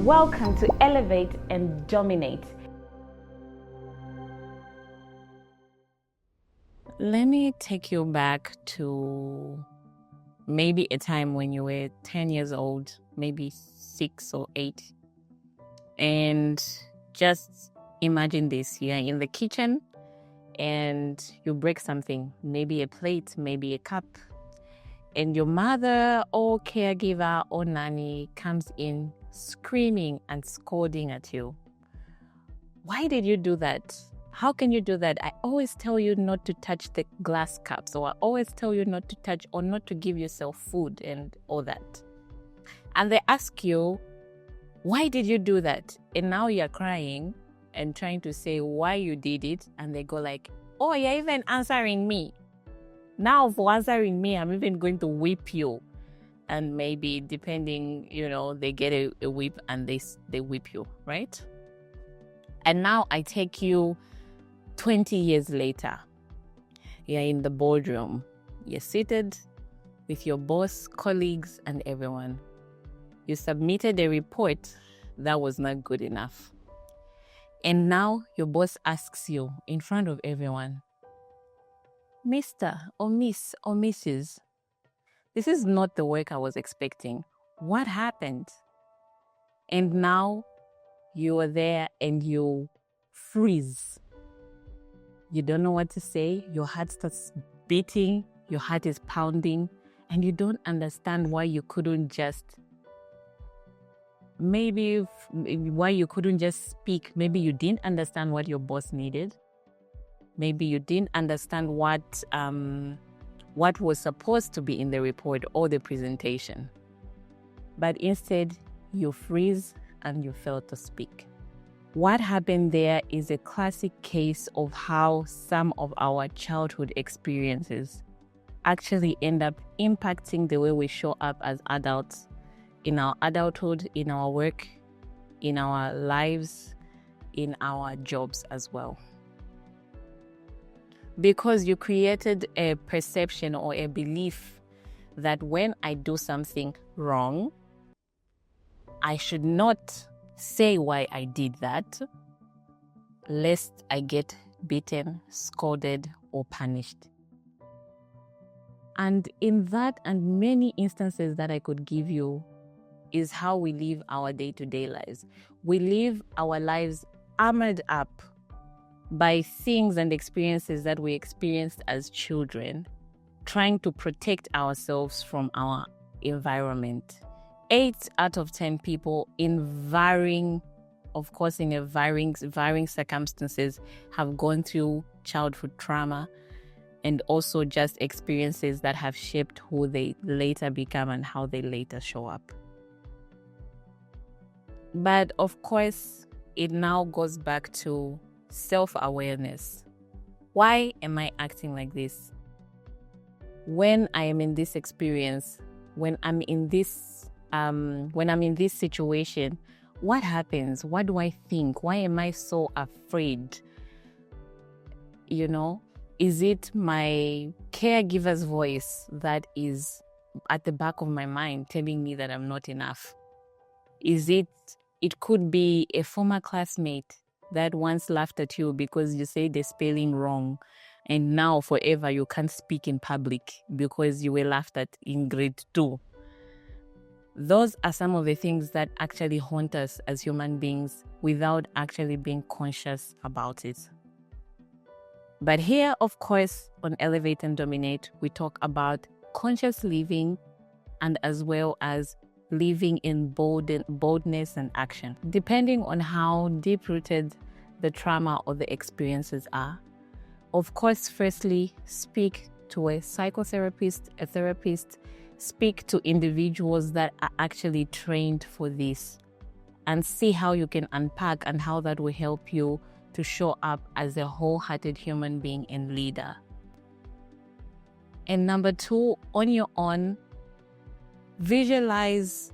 Welcome to Elevate and Dominate. Let me take you back to maybe a time when you were 10 years old, maybe 6 or 8. And just imagine this, you're in the kitchen and you break something, maybe a plate, maybe a cup. And your mother or caregiver or nanny comes in screaming and scolding at you. Why did you do that? How can you do that? I always tell you not to touch the glass cups, or I always tell you not to touch or not to give yourself food and all that. And they ask you, why did you do that? And now you're crying and trying to say why you did it. And they go like, oh, you're even answering me. Now for answering me, I'm even going to whip you. And maybe depending, they get a whip and they whip you, right? And now I take you 20 years later. You're in the boardroom. You're seated with your boss, colleagues, and everyone. You submitted a report that was not good enough. And now your boss asks you in front of everyone, Mr. or Miss or Mrs., this is not the work I was expecting. What happened? And now you are there and you freeze. You don't know what to say. Your heart starts beating. Your heart is pounding. And you don't understand why you couldn't just speak. Maybe you didn't understand what your boss needed. Maybe you didn't understand what was supposed to be in the report or the presentation. But instead, you freeze and you fail to speak. What happened there is a classic case of how some of our childhood experiences actually end up impacting the way we show up as adults in our adulthood, in our work, in our lives, in our jobs as well. Because you created a perception or a belief that when I do something wrong, I should not say why I did that, lest I get beaten, scolded, or punished. And in that and many instances that I could give you is how we live our day-to-day lives. We live our lives armored up by things and experiences that we experienced as children, trying to protect ourselves from our environment. 8 out of 10 people in varying circumstances have gone through childhood trauma and also just experiences that have shaped who they later become and how they later show up. But of course, it now goes back to self-awareness. Why am I acting like this? When I am in this experience, when I'm in this situation, what happens? What do I think? Why am I so afraid? Is it my caregiver's voice that is at the back of my mind telling me that I'm not enough? It could be a former classmate that once laughed at you because you say the spelling wrong, and now forever you can't speak in public because you were laughed at in grade 2. Those are some of the things that actually haunt us as human beings without actually being conscious about it. But here, of course, on Elevate and Dominate, we talk about conscious living and as well as living in boldness and action. Depending on how deep-rooted the trauma or the experiences are, of course, firstly, speak to a psychotherapist, a therapist, speak to individuals that are actually trained for this and see how you can unpack and how that will help you to show up as a wholehearted human being and leader. And number 2, on your own, visualize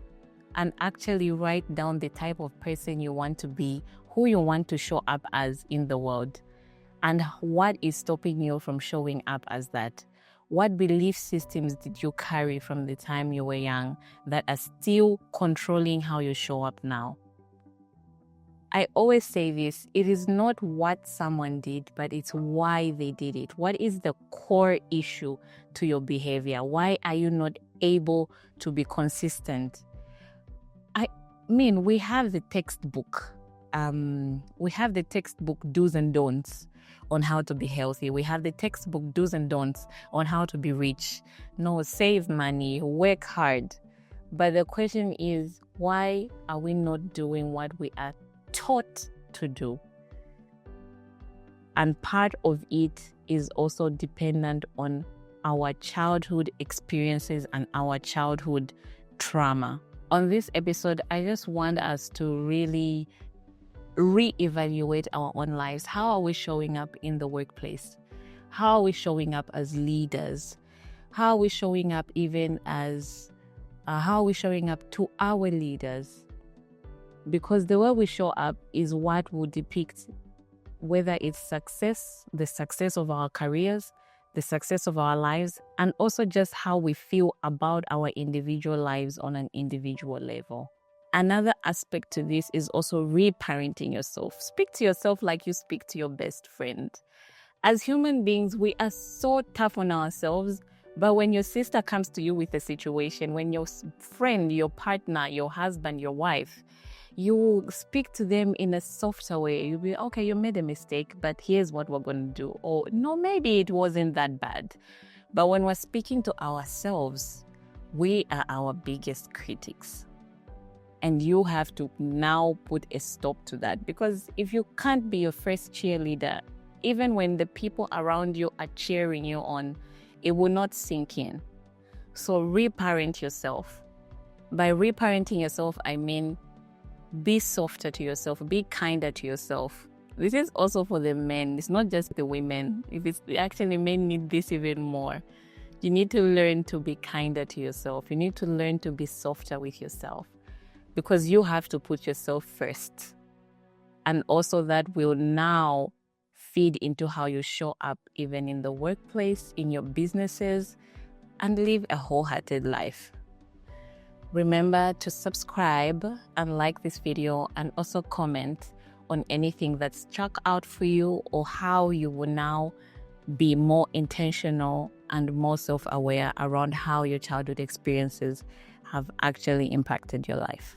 and actually write down the type of person you want to be, who you want to show up as in the world, and what is stopping you from showing up as that. What belief systems did you carry from the time you were young that are still controlling how you show up now? I always say this, it is not what someone did, but it's why they did it. What is the core issue to your behavior? Why are you not able to be consistent? I mean, we have the textbook. We have the textbook do's and don'ts on how to be healthy. We have the textbook do's and don'ts on how to be rich. No, save money, work hard. But the question is, why are we not doing what we are taught to do? And part of it is also dependent on our childhood experiences and our childhood trauma. On this episode, I just want us to really reevaluate our own lives. How are we showing up in the workplace? How are we showing up as leaders? How are we showing up even as how are we showing up to our leaders? Because the way we show up is what will depict whether it's success, the success of our careers, the success of our lives, and also just how we feel about our individual lives on an individual level. Another aspect to this is also reparenting yourself. Speak to yourself like you speak to your best friend. As human beings, we are so tough on ourselves, but when your sister comes to you with a situation, when your friend, your partner, your husband, your wife, you will speak to them in a softer way. You'll be, okay, you made a mistake, but here's what we're going to do. Or, no, maybe it wasn't that bad. But when we're speaking to ourselves, we are our biggest critics. And you have to now put a stop to that. Because if you can't be your first cheerleader, even when the people around you are cheering you on, it will not sink in. So reparent yourself. By reparenting yourself, I mean be softer to yourself, be kinder to yourself. This is also for the men. It's not just the women. If it's actually men need this even more. You need to learn to be kinder to yourself. You need to learn to be softer with yourself, because you have to put yourself first. And also that will now feed into how you show up even in the workplace, in your businesses, and live a wholehearted life. Remember to subscribe and like this video, and also comment on anything that's struck out for you, or how you will now be more intentional and more self-aware around how your childhood experiences have actually impacted your life.